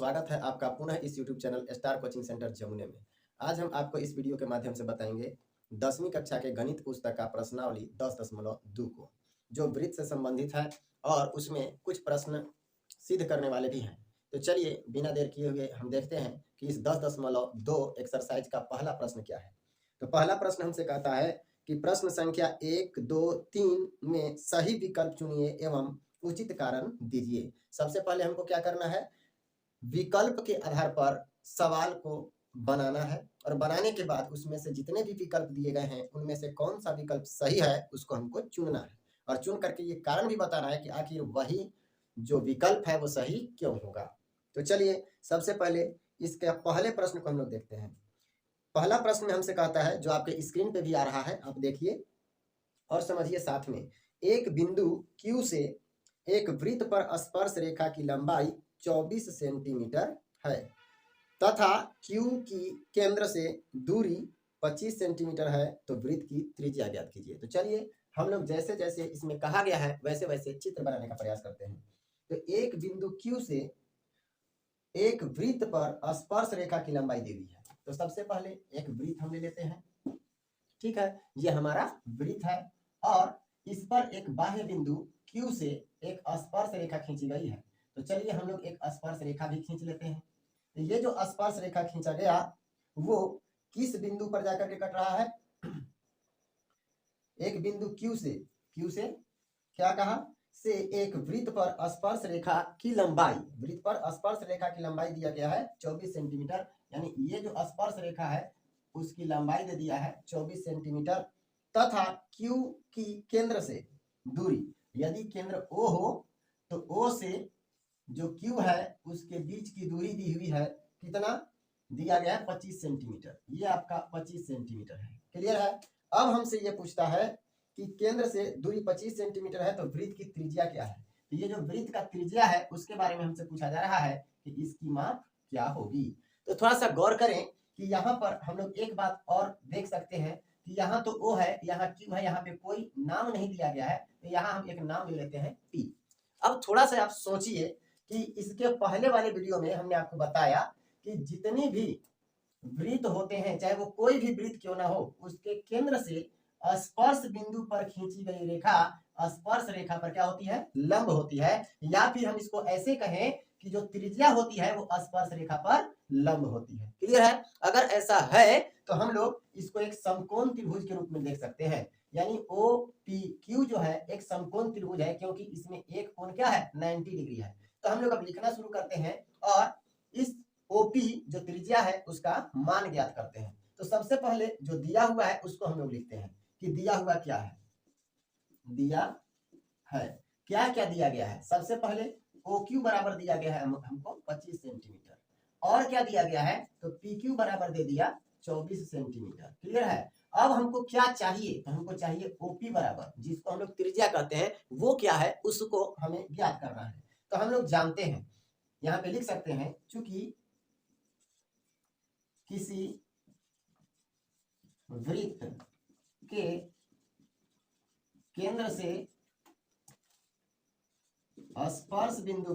स्वागत है आपका पुनः इस YouTube channel star coaching centre जमुने में। आज हम आपको इस वीडियो के माध्यम से बताएंगे 10वीं कक्षा के गणित पुस्तक का प्रश्नावली 10.2 को, जो वृत्त से संबंधित है और उसमें कुछ प्रश्न सिद्ध करने वाले भी हैं। तो चलिए बिना देर किए हुए हम देखते हैं कि इस 10.2 एक्सरसाइज का पहला प्रश्न क्या है। तो पहला प्रश्न हमसे कहता है कि प्रश्न संख्या 1, 2, 3 में सही विकल्प चुनिए एवं उचित कारण दीजिए। सबसे पहले हमको क्या करना है, विकल्प के आधार पर सवाल को बनाना है और बनाने के बाद उसमें से जितने भी विकल्प दिए गए हैं उनमें से कौन सा विकल्प सही है उसको हमको चुनना है और चुन करके ये कारण भी बताना है कि आखिर वही जो विकल्प है वो सही क्यों होगा। तो चलिए सबसे पहले इसके पहले प्रश्न को हम लोग देखते हैं। पहला प्रश्न में हमसे कहता है, जो आपके स्क्रीन पे भी आ रहा है, आप देखिए और समझिए साथ में। एक बिंदु Q से एक वृत्त पर स्पर्श रेखा की लंबाई 24 सेंटीमीटर है तथा Q की केंद्र से दूरी 25 सेंटीमीटर है, तो वृत्त की त्रिज्या ज्ञात कीजिए। तो चलिए हम लोग जैसे जैसे इसमें कहा गया है वैसे वैसे चित्र बनाने का प्रयास करते हैं। तो एक बिंदु Q से एक वृत्त पर स्पर्श रेखा की लंबाई दी हुई है, तो सबसे पहले एक वृत्त हम ले लेते हैं। ठीक है, ये हमारा वृत्त है और इस पर एक बाह्य बिंदु Q से एक स्पर्श रेखा खींची गई है। तो चलिए हम लोग एक स्पर्श रेखा भी खींच लेते हैं। तो ये जो स्पर्श रेखा खींचा गया वो किस बिंदु पर जाकर के कट रहा है? एक बिंदु Q से क्या कहा, से एक वृत्त पर स्पर्श रेखा की लंबाई, वृत्त पर स्पर्श रेखा की लंबाई दिया गया है 24 सेंटीमीटर, यानी ये जो स्पर्श रेखा है उसकी लंबाई दे दिया है 24 सेंटीमीटर तथा Q की केंद्र से दूरी, यदि केंद्र O हो तो O से जो Q है उसके बीच की दूरी दी हुई है, कितना दिया गया है? 25 सेंटीमीटर। ये आपका 25 सेंटीमीटर है। क्लियर है? अब हमसे ये पूछता है कि केंद्र से दूरी 25 सेंटीमीटर है तो वृत्त की त्रिज्या क्या है। तो ये जो वृत्त का त्रिज्या है उसके बारे में हमसे पूछा जा रहा है कि इसकी माप क्या होगी। तो थोड़ा सा गौर करें कि यहाँ पर हम लोग एक बात और देख सकते हैं कि यहाँ तो O है, यहाँ Q है, यहाँ पे कोई नाम नहीं दिया गया है, तो यहाँ हम एक नाम ले लेते हैं P। अब थोड़ा सा आप सोचिए कि इसके पहले वाले वीडियो में हमने आपको बताया कि जितनी भी वृत्त होते हैं, चाहे वो कोई भी वृत्त क्यों ना हो, उसके केंद्र से स्पर्श बिंदु पर खींची गई रेखा स्पर्श रेखा पर क्या होती है? लंब होती है, या फिर हम इसको ऐसे कहें कि जो त्रिज्या होती है वो स्पर्श रेखा पर लंब होती है। क्लियर है? अगर ऐसा है तो हम लोग इसको एक समकोण त्रिभुज के रूप में देख सकते हैं, यानी OPQ जो है एक समकोण त्रिभुज है, क्योंकि इसमें एक कोण क्या है? 90 डिग्री है। तो हम लोग अब लिखना शुरू करते हैं और इस OP जो त्रिज्या है उसका मान ज्ञात करते हैं। तो सबसे पहले जो दिया हुआ है उसको हम लोग लिखते हैं कि दिया हुआ क्या है। दिया है क्या क्या दिया गया है? सबसे पहले OQ बराबर दिया गया है हमको 25 सेंटीमीटर, और क्या दिया गया है? तो PQ बराबर दे दिया 24 सेंटीमीटर। क्लियर है? अब हमको क्या चाहिए? तो हमको चाहिए OP बराबर, जिसको हम लोग त्रिज्या कहते हैं, वो क्या है उसको हमें ज्ञात करना है। तो हम लोग जानते हैं, यहाँ पे लिख सकते हैं, चूंकि किसी वृत्त के केंद्र से स्पर्श बिंदु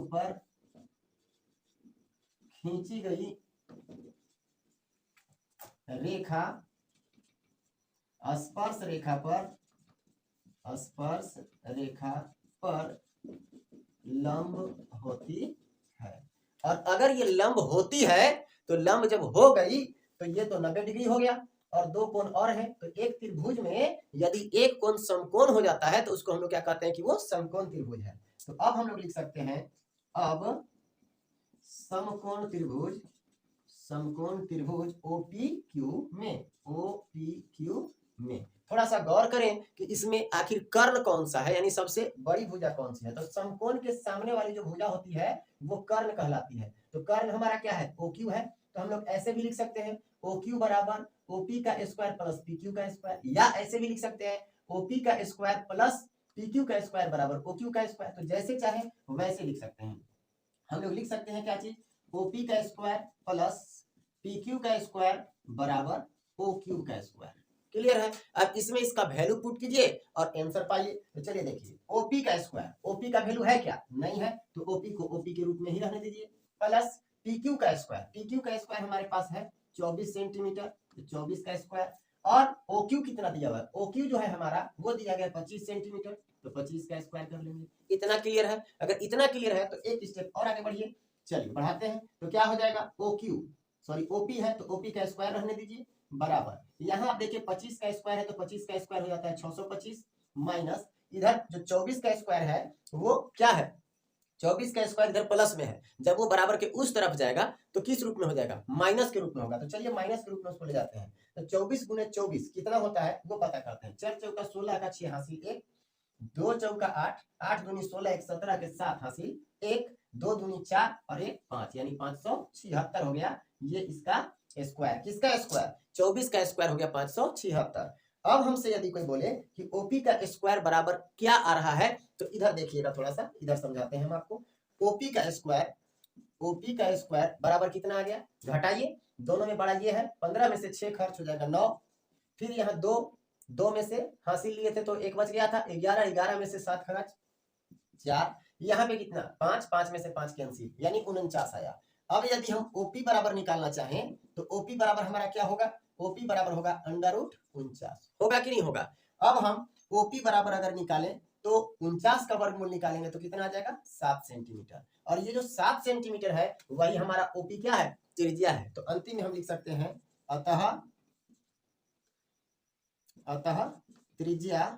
पर खींची गई रेखा स्पर्श रेखा पर लंब होती है। और अगर ये लंब होती है तो लंब जब हो गई तो ये तो 90 डिग्री हो गया और दो कोण और है, तो एक त्रिभुज में यदि एक कोण समकोण हो जाता है तो उसको हम लोग क्या कहते हैं कि वो समकोण त्रिभुज है। तो अब हम लोग लिख सकते हैं, अब समकोण त्रिभुज OPQ में थोड़ा सा गौर करें कि इसमें आखिर कर्ण कौन सा है, यानी सबसे बड़ी भुजा कौन सी है। तो समकोण के सामने वाली जो भुजा होती है वो कर्ण कहलाती है। तो कर्ण हमारा क्या है? OQ है। तो हम लोग ऐसे भी लिख सकते हैं OQ बराबर OP का स्क्वायर प्लस PQ का स्क्वायर, या ऐसे भी लिख सकते हैं OP का स्क्वायर प्लस PQ का स्क्वायर बराबर OQ का स्क्वायर। तो जैसे चाहे वैसे लिख सकते हैं। हम लोग लिख सकते हैं क्या चीज? OP का स्क्वायर प्लस PQ का स्क्वायर बराबर OQ का स्क्वायर। क्लियर है। अब इसमें इसका वैल्यू पुट कीजिए और आंसर पाइए। तो चलिए देखिए, ओपी का स्क्वायर, ओपी का वैल्यू है क्या, नहीं है, तो ओपी को ओपी के रूप में ही रहने दीजिए, प्लस पीक्यू का स्क्वायर, पीक्यू का स्क्वायर हमारे पास है 24 सेंटीमीटर, तो 24 का स्क्वायर, और ओक्यू कितना दिया हुआ है, ओक्यू जो है हमारा वो दिया गया 25 सेंटीमीटर, तो 25 का स्क्वायर कर लेंगे। इतना क्लियर है। अगर इतना क्लियर है तो एक स्टेप और आगे बढ़िए। चलिए बढ़ाते हैं, तो क्या हो जाएगा, ओक्यू सॉरी ओपी है तो ओपी का स्क्वायर रहने दीजिए, बराबर यहाँ आप देखिए 25 का स्क्वायर है तो 25 का स्क्वायर हो जाता है 625, माइनस इधर जो 24 का स्क्वायर है वो क्या है, 24 का स्क्वायर इधर प्लस में है, जब वो बराबर के उस तरफ जाएगा तो किस रूप में हो जाएगा, माइनस के रूप में होगा। तो चलिए माइनस के रूप में उसको ले जाते हैं। तो 24 गुने 24 कितना होता है वो पता करते हैं। 4 चौका 16 का 6 हासिल 1, 2 चौका 8, 8 दूनी 16, 1 17 के 7 हासिल 1, 2 दूनी 4 और 1 5, यानी 576 हो गया ये इसका स्क्वायर। किसका स्क्वायर, 24 का स्क्वायर हो गया 576। अब हमसे यदि कोई बोले कि ओपी का स्क्वायर बराबर क्या आ रहा है, तो इधर देखिएगा, थोड़ा सा इधर समझाते हैं हम आपको। ओपी का स्क्वायर, ओपी का स्क्वायर बराबर कितना आ गया, घटाइए, दोनों में बड़ा ये है, 15 में से 6 खर्च हो जाएगा 9, फिर यहाँ 2, 2 में से हासिल लिए थे तो 1 बच गया था, 11, 11 में से 7 खर्च 4, यहाँ पे कितना 5, 5 में से 5 कैंसिल, यानी 49 आया। अब यदि हम ओपी बराबर निकालना चाहें तो ओपी बराबर हमारा क्या होगा, ओपी बराबर होगा √49, होगा कि नहीं होगा। अब हम ओपी बराबर अगर निकालें तो 49 का वर्गमूल निकालेंगे तो कितना आ जाएगा, 7 सेंटीमीटर, और ये जो 7 सेंटीमीटर है वही हमारा ओपी क्या है, त्रिज्या है। तो अंतिम में हम लिख सकते हैं अतः त्रिज्या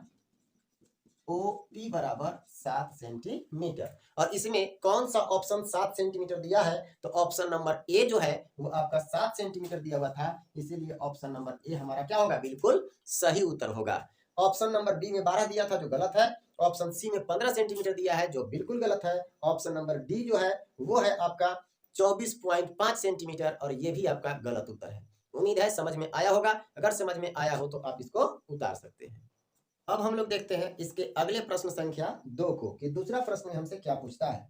ओपी बराबर 7 सेंटीमीटर। और इसमें कौन सा ऑप्शन 7 सेंटीमीटर दिया है, तो ऑप्शन नंबर ए जो है वो आपका 7 सेंटीमीटर दिया हुआ था, इसीलिए ऑप्शन नंबर ए हमारा क्या होगा, बिल्कुल सही उत्तर होगा। ऑप्शन नंबर बी में 12 दिया था जो गलत है, ऑप्शन सी में 15 सेंटीमीटर दिया है जो बिल्कुल गलत है, ऑप्शन नंबर डी जो है वो है आपका 24.5 सेंटीमीटर, और ये भी आपका गलत उत्तर है। उम्मीद है समझ में आया होगा, अगर समझ में आया हो तो आप इसको उतार सकते हैं। अब हम लोग देखते हैं इसके अगले प्रश्न संख्या 2 को, कि दूसरा प्रश्न हमसे क्या पूछता है।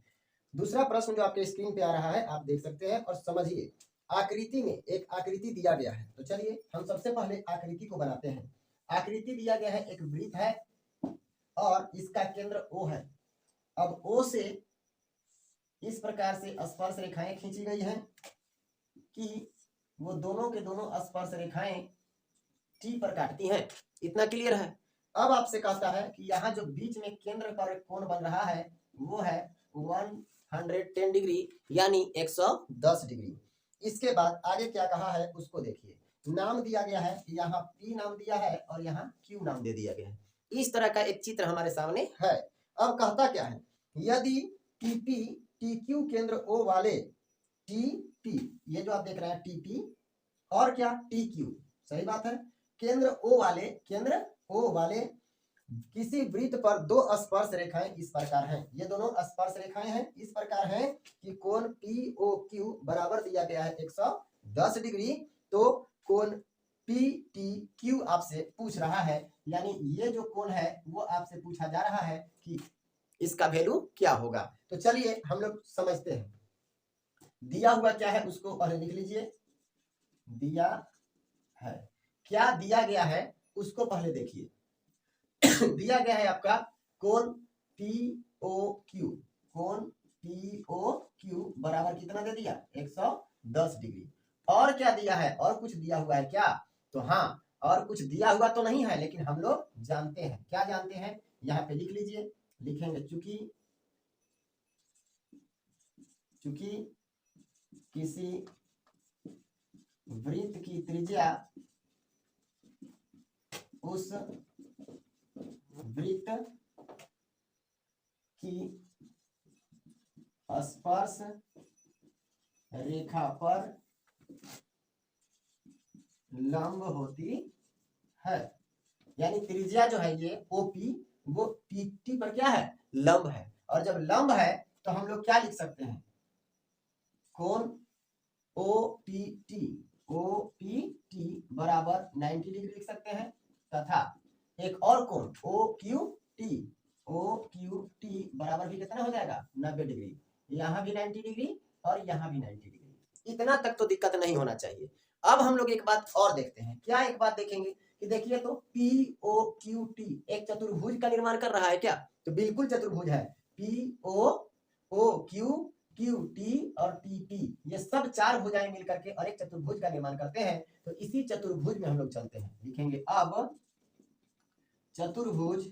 दूसरा प्रश्न जो आपके स्क्रीन पे आ रहा है आप देख सकते हैं और समझिए। आकृति में एक आकृति दिया गया है, तो चलिए हम सबसे पहले आकृति को बनाते हैं। आकृति दिया गया है, एक वृत्त है और इसका केंद्र O है। अब O से इस प्रकार से स्पर्श रेखाएं खींची गई हैं कि वो दोनों के दोनों स्पर्श रेखाएं T पर काटती हैं। इतना क्लियर है। अब आपसे कहता है कि यहाँ जो बीच में केंद्र पर कोण बन रहा है वो है 110 डिग्री, यानी 110 डिग्री। इसके बाद आगे क्या कहा है उसको देखिए। नाम दिया गया है, यहाँ P नाम दिया है और यहाँ Q नाम दे दिया गया है। इस तरह का एक चित्र हमारे सामने है। अब कहता क्या है, यदि TP TQ केंद्र O वाले TP, ये जो आप देख रहे हैं TP और क्या TQ, सही बात है, केंद्र O वाले किसी वृत्त पर दो स्पर्श रेखाएं इस प्रकार हैं। ये दोनों स्पर्श रेखाएं हैं इस प्रकार हैं कि कोण POQ बराबर दिया गया है 110 डिग्री। तो कोण PTQ आपसे पूछ रहा है, यानी ये जो कोण है वो आपसे पूछा जा रहा है कि इसका वैल्यू क्या होगा। तो चलिए हम लोग समझते हैं। दिया हुआ क्या है उसको पहले लिख लीजिए। दिया है, क्या दिया गया है उसको पहले देखिए। दिया गया है आपका कोण POQ, कोण POQ बराबर कितना दे दिया 110 डिग्री। और क्या दिया है, और कुछ दिया हुआ है क्या, तो हाँ और कुछ दिया हुआ तो नहीं है, लेकिन हम लोग जानते हैं। क्या जानते हैं, यहाँ पे लिख लीजिए। लिखेंगे चूंकि किसी वृत्त की त्रिज्या उस वृत्त की स्पर्श रेखा पर लंब होती है, यानी त्रिज्या जो है ये OP वो PT पर क्या है, लंब है। और जब लंब है तो हम लोग क्या लिख सकते हैं, कोण OPT बराबर 90 डिग्री लिख सकते हैं, तथा एक और कोण OQT बराबर भी कितना हो जाएगा 90 डिग्री। यहाँ भी 90 डिग्री और यहाँ भी 90 डिग्री। इतना तक तो दिक्कत नहीं होना चाहिए। अब हम लोग एक बात और देखते हैं। क्या एक बात देखेंगे कि देखिए तो POQT एक चतुर्भुज का निर्माण कर रहा है क्या? तो बिल्कुल चतुर्भुज है। POQT और TP ये सब चार भुजाएं मिलकर के और एक चतुर्भुज का निर्माण करते हैं। तो इसी चतुर्भुज में हम लोग चलते हैं, लिखेंगे अब चतुर्भुज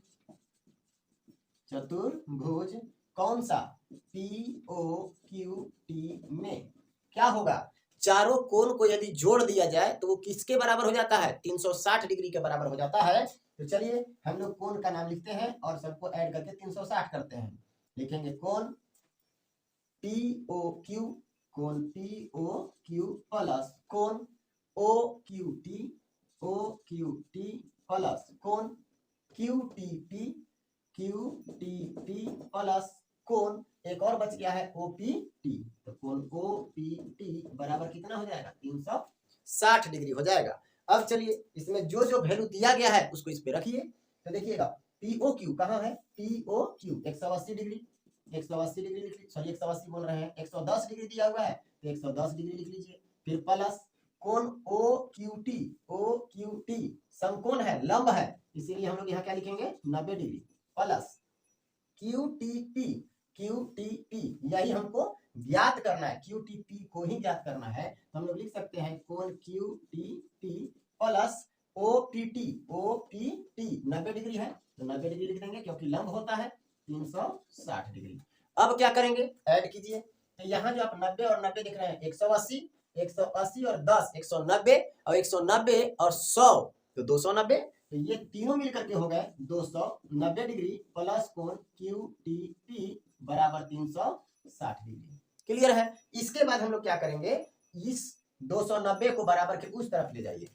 कौन सा? POQT में क्या होगा? चारों कोण को यदि जोड़ दिया जाए तो वो किसके बराबर हो जाता है? 360 डिग्री के बराबर हो जाता है। तो चलिए हम लोग कोण का नाम लिखते हैं और सबको ऐड करके 360 करते हैं। लिखेंगे कोण POQ प्लस कोण OQT प्लस कोण QTP प्लस कोण एक और बच गया है OPT। तो कोण OPT बराबर कितना हो जाएगा? 360 डिग्री हो जाएगा। अब चलिए इसमें जो जो वैल्यू दिया गया है उसको इस पे रखिए। तो देखिएगा POQ कहाँ है? POQ 180 डिग्री, 180 डिग्री लिख लीजिए, सॉरी 180 बोल रहे हैं, 110 डिग्री दिया हुआ है तो 110 डिग्री लिख लीजिए। फिर प्लस कोण OQT समकोण है, लंब है, इसीलिए हम लोग यहाँ क्या लिखेंगे? 90 डिग्री प्लस QTP यही हमको ज्ञात करना है, QTP को ही ज्ञात करना है। तो हम लोग लिख सकते हैं कोण QTP प्लस OPT 90 डिग्री है तो 90 डिग्री लिख देंगे क्योंकि लंब होता है 360 डिग्री। अब क्या करेंगे? ऐड कीजिए। तो यहाँ जो आप 90 और 90 दिख रहे हैं 180 और 10 190 और 190 और 100 तो 290। तो ये तीनों मिलकर के हो गए 290 डिग्री प्लस कोण QTP बराबर 360 डिग्री। क्लियर है? इसके बाद हम लोग क्या करेंगे? इस 290 को बराबर के उस तरफ ले जाइए।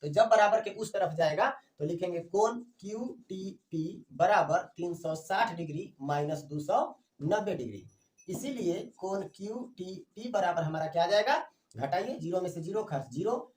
तो जब बराबर के उस तरफ जाएगा तो लिखेंगे कोण QTP बराबर 360 डिग्री माइनस 290 डिग्री। इसीलिए कोण QTP बराबर हमारा क्या आ जाएगा? घटाइए, 0 में से 0 खर्च 0,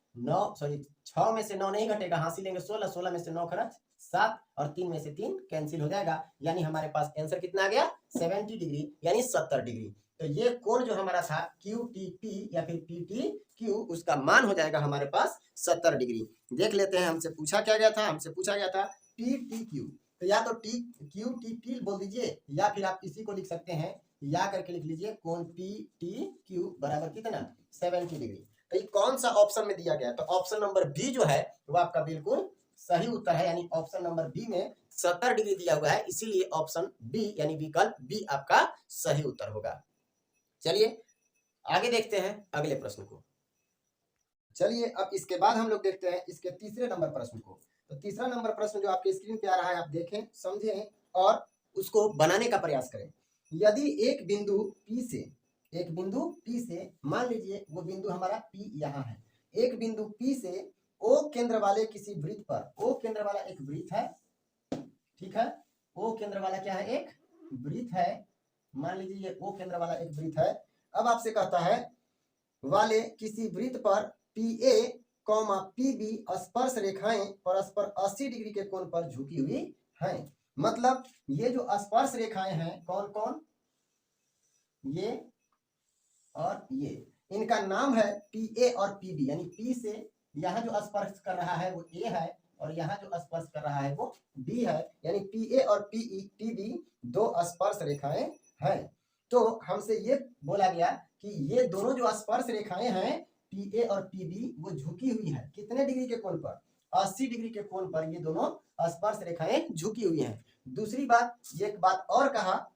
6 में से 9 नहीं घटेगा, हासिल लेंगे 16, 16 में से 9 खर्च 7 और 3 में से 3 कैंसिल हो जाएगा। यानी हमारे पास आंसर कितना आ गया? 70 डिग्री यानी 70 डिग्री। तो ये कोण जो हमारा था QTP या फिर PTQ उसका मान हो जाएगा हमारे पास 70 डिग्री। देख लेते हैं हमसे पूछा क्या गया था? हमसे पूछा गया था PTQ। तो या तो QTP बोल दीजिए या फिर आप इसी को लिख सकते हैं या करके लिख लीजिए कोण PTQ बराबर कितना? 70 डिग्री। तो ये कौन सा ऑप्शन में दिया गया? तो ऑप्शन नंबर बी जो है वो आपका बिल्कुल सही उत्तर है, यानी ऑप्शन नंबर बी में 70 डिग्री दिया हुआ है, इसीलिए ऑप्शन बी यानी विकल्प बी आपका सही उत्तर होगा। चलिए आगे देखते हैं अगले प्रश्न को। चलिए अब इसके बाद हम लोग देखते हैं इसके तीसरे नंबर प्रश्न को। तो तीसरा नंबर प्रश्न जो आपके स्क्रीन पे आ रहा है आप देखें, समझें और उसको बनाने का प्रयास करें। यदि एक बिंदु P से मान लीजिए वो बिंदु हमारा P यहाँ है, एक बिंदु P से O केंद्र वाले किसी वृत्त पर, O केंद्र वाला एक वृत्त है, ठीक है, O केंद्र वाला क्या है? एक वृत्त है। मान लीजिए ये O केंद्र वाला एक वृत्त है। अब आपसे कहता है वाले किसी वृत्त पर PA, PB स्पर्श रेखाएं परस्पर 80 डिग्री के कोण पर झुकी हुई हैं। मतलब ये जो स्पर्श रेखाएं हैं कौन कौन? ये और ये, इनका नाम है PA और PB, यानी P से यहाँ जो स्पर्श कर रहा है वो A है और यहाँ जो स्पर्श कर रहा है वो B है, यानी PA और PB दो स्पर्श रेखाएं हैं। तो हमसे ये बोला गया कि ये दोनों जो स्पर्श रेखाएं हैं PA और PB वो झुकी हुई है कितने डिग्री के कोण पर? 80 डिग्री के कोण पर ये दोनों स्पर्श रेखाएं झुकी हुई हैं। दूसरी बात, एक बात और कहा,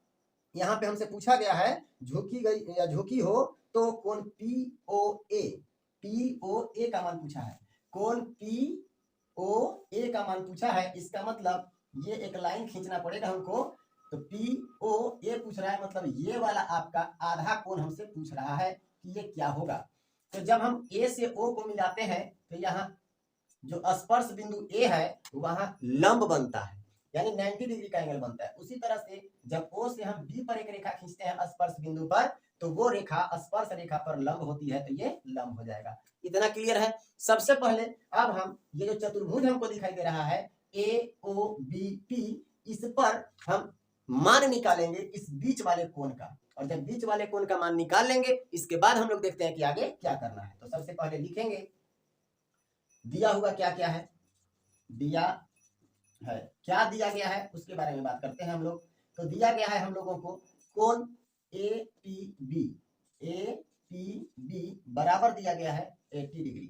यहाँ पे हमसे पूछा गया है झुकी गई या झुकी हो तो कोण POA का मान पूछा है, कोण POA का मान पूछा है। इसका मतलब ये एक लाइन खींचना पड़ेगा हमको। तो POA पूछ रहा है, मतलब ये वाला आपका आधा कोण हमसे पूछ रहा है कि ये क्या होगा। तो जब हम A से O को मिलाते हैं तो यहाँ जो स्पर्श बिंदु A है वहां लंब बनता है, यानी 90 डिग्री का एंगल बनता है। उसी तरह से जब O से हम B पर एक रेखा खींचते हैं स्पर्श बिंदु पर तो वो रेखा स्पर्श रेखा पर लंब होती है, तो ये लंब हो जाएगा। इतना क्लियर है? सबसे पहले अब हम ये जो चतुर्भुज हमको दिखाई दे रहा है AOBP, इस पर हम मान निकालेंगे इस बीच वाले कोण का, और जब बीच वाले कोण का मान निकाल लेंगे इसके बाद हम लोग देखते हैं कि आगे क्या करना है। तो सबसे पहले लिखेंगे दिया हुआ क्या क्या है। दिया है। क्या दिया गया है उसके बारे में बात करते हैं हम लोग। तो दिया गया है हम लोगों को कोण APB बराबर दिया गया है 80 डिग्री।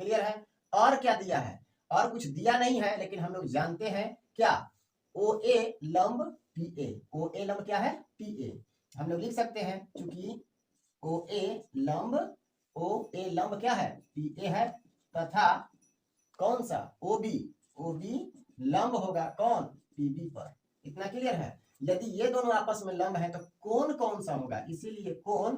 क्लियर है। और क्या दिया है, और कुछ दिया नहीं है, लेकिन हम लोग जानते हैं क्या, OA लंब PA। OA लंब क्या है, PA। हम लोग लिख सकते हैं चूंकि OA लंब क्या है, PA है, तथा कौन सा, OB लंब होगा कौन, PB पर। इतना क्लियर है। यदि ये दोनों आपस में लंब है तो कोण कौन सा होगा, इसीलिए कोण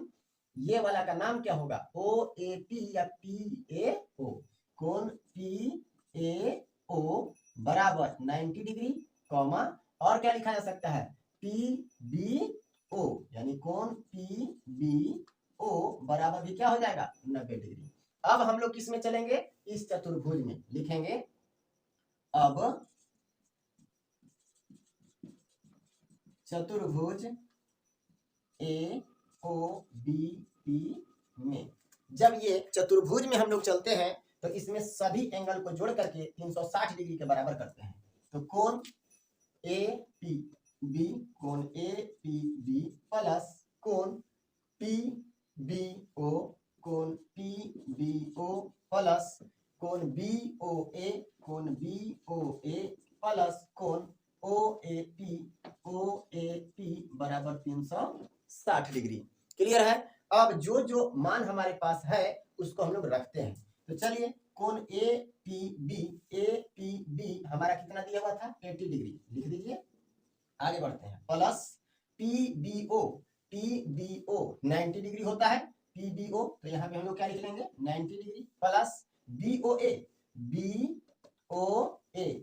ये वाला का नाम क्या होगा, OAP या PAO। कोण PAO बराबर 90 डिग्री, कॉमा और क्या लिखा जा सकता है, PBO, यानी कोण PBO बराबर भी क्या हो जाएगा, 90 डिग्री। अब हम लोग किस में चलेंगे, इस चतुर्भुज में लिखेंगे। अब चतुर्भुज AOBP में जब ये चतुर्भुज में हम लोग चलते हैं तो इसमें सभी एंगल को जोड़ करके 360 डिग्री के बराबर करते हैं। तो कोण APB प्लस कोण PBO प्लस कोण BOA प्लस कोण OAP बराबर 360 डिग्री। क्लियर है। अब जो जो मान हमारे पास है उसको हम लोग रखते हैं। तो चलिए कोण APB हमारा कितना दिया हुआ था, 80 डिग्री, लिख दीजिए। आगे बढ़ते हैं, प्लस PBO 90 डिग्री होता है, PBO तो यहाँ पे हम लोग क्या लिख लेंगे, 90 डिग्री, प्लस BOA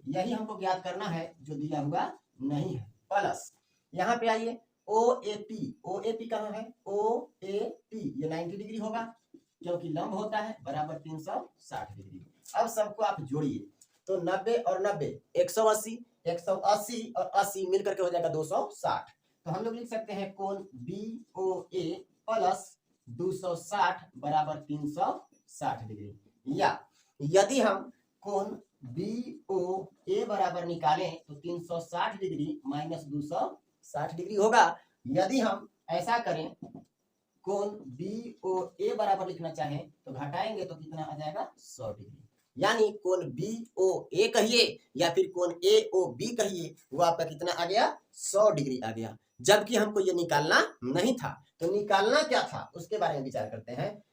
यही हमको ज्ञात करना है, जो दिया हुआ नहीं है, प्लस यहाँ पे आइए OAP कहाँ है, OAP ये 90 डिग्री होगा क्योंकि लंब होता है, बराबर 360 डिग्री। अब सबको आप जोड़िए, तो 90 और 90 180 और 80 मिलकर के हो जाएगा 260। तो हम लोग लिख सकते हैं कोण BOA प्लस 260 बराबर 360 डिग्री। या यदि हम कोण BOA बराबर निकालें तो 360 डिग्री माइनस 260 डिग्री होगा। यदि हम ऐसा करें, कोण BOA बराबर लिखना चाहें तो घटाएंगे तो कितना आ जाएगा, 100 डिग्री। यानी कोण BOA कहिए या फिर कोण AOB कहिए, वो आपका कितना आ गया, 100 डिग्री आ गया। जबकि हमको ये निकालना नहीं था। तो निकालना क्या था उसके बारे में विचार करते हैं।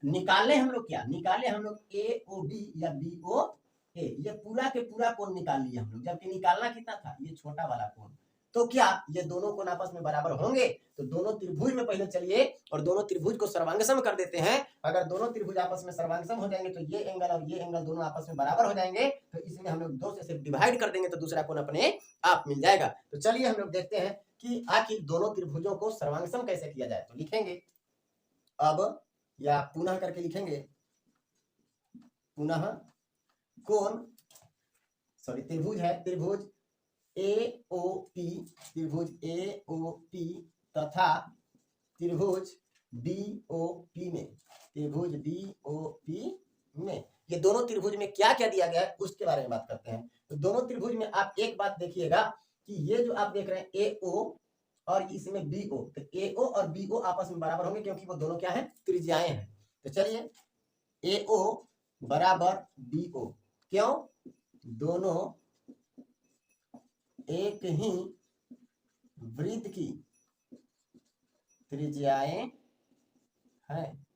निकाले हम लोग क्या, निकाले हम लोग AOB या BOA, ये पूरा के पूरा कोण निकाल लिया हम लोग, जबकि निकालना कितना था, ये छोटा वाला कोण। तो क्या ये दोनों कोण आपस में बराबर होंगे, तो दोनों त्रिभुज में पहले चलिए और दोनों त्रिभुज को सर्वांगसम कर देते हैं। अगर दोनों त्रिभुज आपस में सर्वांगसम हो जाएंगे तो ये एंगल और ये एंगल दोनों आपस में बराबर हो जाएंगे। तो इसमें हम लोग 2 से सिर्फ डिवाइड कर देंगे तो दूसरा कोण अपने आप मिल जाएगा। तो चलिए हम लोग देखते हैं कि आखिर दोनों त्रिभुजों को सर्वांगसम कैसे किया जाए। तो लिखेंगे अब, या पुनः करके लिखेंगे, पुनः कोण त्रिभुज है, त्रिभुज AOP तथा त्रिभुज DOP में ये दोनों त्रिभुज में क्या क्या दिया गया है उसके बारे में बात करते हैं। तो दोनों त्रिभुज में आप एक बात देखिएगा कि ये जो आप देख रहे हैं AO और इसमें BO, तो AO और BO आपस में बराबर होंगे क्योंकि वो दोनों क्या है, त्रिज्याएं हैं। तो चलिए AO बराबर BO, क्यों, दोनों एक ही वृत्त की त्रिज्याएं हैं।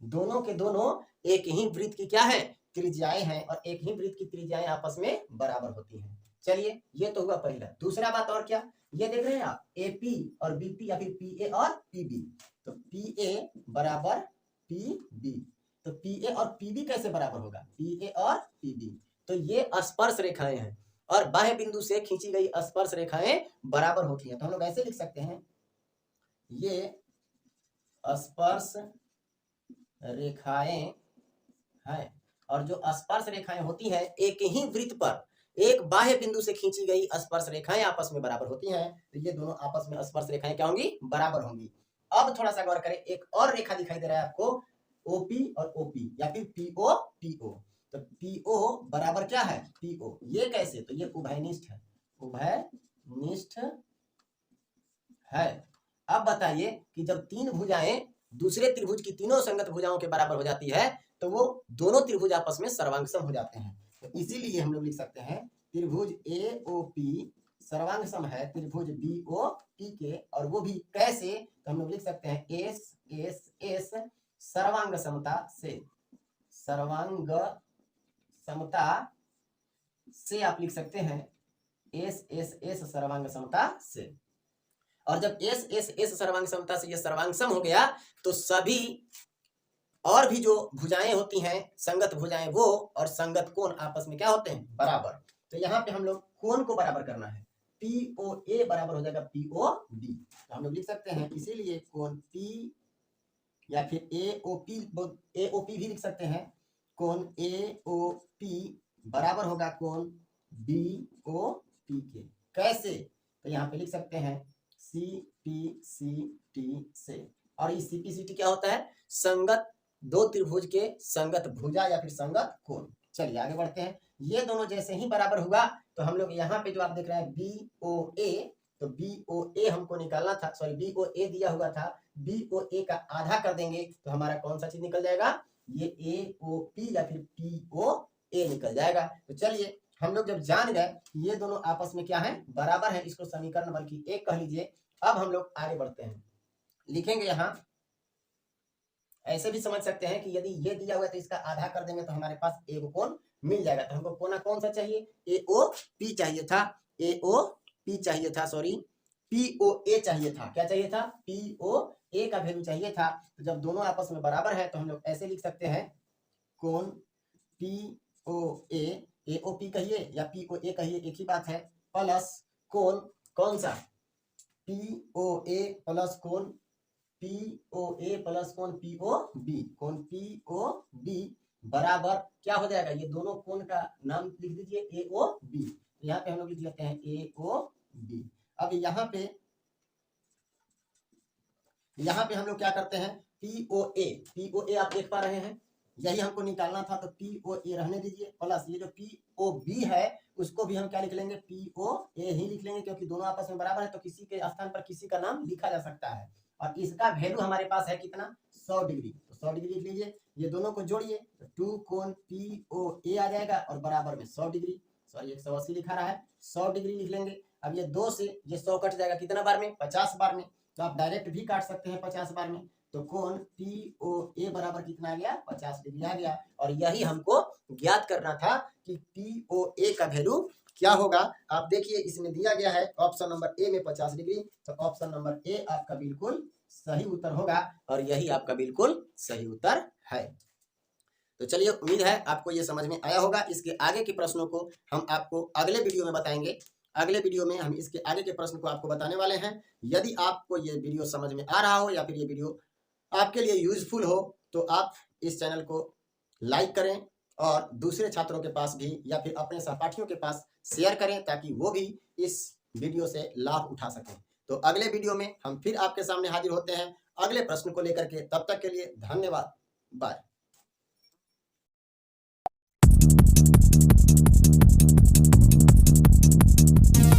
दोनों के दोनों एक ही वृत्त की क्या है, त्रिज्याएं हैं, और एक ही वृत्त की त्रिज्याएं आपस में बराबर होती हैं। चलिए ये तो हुआ पहला। दूसरा बात और क्या, ये देख रहे हैं आप AP और BP या फिर PA और PB। तो PA बराबर PB, तो PA और PB कैसे बराबर होगा, PA और PB, तो ये स्पर्श रेखाएं हैं और बाह्य बिंदु से खींची गई स्पर्श रेखाएं बराबर होती हैं। तो हम लोग ऐसे लिख सकते हैं, ये स्पर्श रेखाएं हैं, और जो स्पर्श रेखाएं होती हैं एक ही वृत्त पर एक बाह्य बिंदु से खींची गई स्पर्श रेखाएं आपस में बराबर होती हैं। तो ये दोनों आपस में स्पर्श रेखाएं क्या होंगी, बराबर होंगी। अब थोड़ा सा गौर करें, एक और रेखा दिखाई दे रहा है आपको, OP और OP या फिर PO PO। तो PO बराबर क्या है, PO। ये कैसे, तो ये उभयनिष्ठ है, उभयनिष्ठ है। अब बताइए कि जब तीन भुजाएं दूसरे त्रिभुज की तीनों संगत भुजाओं के बराबर हो जाती है तो वो दोनों त्रिभुज आपस में सर्वांग सम हो जाते हैं। तो इसीलिए हम लोग लिख सकते हैं त्रिभुज AOP सर्वांग सम है त्रिभुज BOP के, और वो भी कैसे, तो हम लोग लिख सकते हैं S सर्वांग समता से, सर्वांग समता से आप लिख सकते हैं S सर्वांग समता से। और जब S सर्वांग समता से ये सर्वांग सम हो गया तो सभी और भी जो भुजाएं होती हैं संगत भुजाएं वो और संगत कोण आपस में क्या होते हैं, बराबर। तो यहाँ पे हम लोग कोण को बराबर करना है, POA बराबर हो जाएगा POB। तो हम लोग लिख सकते हैं इसीलिए कोण P या फिर AOP भी लिख सकते हैं, कोण AOP बराबर होगा कोण BOP के। कैसे, तो यहाँ पे लिख सकते हैं CPCT से। और ये CPCT क्या होता है, संगत दो त्रिभुज के संगत भुजा या फिर संगत कोण। चलिए आगे बढ़ते हैं। ये दोनों जैसे ही बराबर हुआ तो हम लोग यहाँ पे जो आप देख रहे हैं BOA, तो BOA हमको निकालना था, सॉरी BOA दिया हुआ था, BOA का आधा कर देंगे तो हमारा कौन सा चीज निकल जाएगा, ये AOP या फिर POA निकल जाएगा। तो चलिए हम लोग जब जान गए ये दोनों आपस में क्या है, बराबर है, इसको समीकरण बल्कि 1 कह लीजिए। अब हम लोग आगे बढ़ते हैं, लिखेंगे यहाँ, ऐसे भी समझ सकते हैं कि यदि ये दिया हुआ है तो इसका आधा कर देंगे तो हमारे पास एक कोण मिल जाएगा। तो हमको कोना कौन सा चाहिए, AOP चाहिए था, AOP चाहिए था, सॉरी POA चाहिए था। क्या चाहिए था, POA का वैल्यू चाहिए था। तो जब दोनों आपस में बराबर है तो हम लोग ऐसे लिख सकते हैं कोण POA, AOP कहिए या POA कहिए एक ही बात है, प्लस कोण कौन सा, POA प्लस कोण POA प्लस कोण POB, कोण POB बराबर क्या हो जाएगा, ये दोनों कोण का नाम लिख दीजिए AOB। यहाँ पे हम लोग लिख लेते हैं AOB। अब यहाँ पे हम लोग क्या करते हैं, POA आप देख पा रहे हैं, यही हमको निकालना था, तो POA रहने दीजिए, प्लस ये जो POB है उसको भी हम क्या लिख लेंगे, POA ही लिख लेंगे, क्योंकि दोनों आपस में बराबर है तो किसी के स्थान पर किसी का नाम लिखा जा सकता है। और इसका वैल्यू हमारे पास है कितना, 100 डिग्री। तो 100 डिग्री लिख लीजिए, ये दोनों को जोड़िए तो 2 कोण POA आ जाएगा और बराबर में 100 डिग्री, सॉरी 180 लिखा रहा है, 100 डिग्री लिख लेंगे। अब ये 2 से ये 100 कट जाएगा कितना बार में, 50 बार में। तो आप डायरेक्ट भी काट सकते हैं 50 बार में। तो कोण POA बराबर कितना आ गया, 50 डिग्री आ गया। और यही हमको ज्ञात करना था कि POA का वैल्यू क्या होगा। आप देखिए इसमें दिया गया है ऑप्शन नंबर ए में 50 डिग्री, तो ऑप्शन नंबर ए आपका बिल्कुल सही उत्तर होगा और यही आपका बिल्कुल सही उत्तर है। तो चलिए उम्मीद है आपको ये समझ में आया होगा। इसके आगे के प्रश्नों को हम आपको अगले वीडियो में बताएंगे। अगले वीडियो में हम इसके आगे के प्रश्न को आपको बताने वाले हैं। यदि आपको ये वीडियो समझ में आ रहा हो या फिर ये वीडियो आपके लिए यूजफुल हो तो आप इस चैनल को लाइक करें और दूसरे छात्रों के पास भी या फिर अपने सहपाठियों के पास शेयर करें ताकि वो भी इस वीडियो से लाभ उठा सकें। तो अगले वीडियो में हम फिर आपके सामने हाजिर होते हैं अगले प्रश्न को लेकर के। तब तक के लिए धन्यवाद, बाय।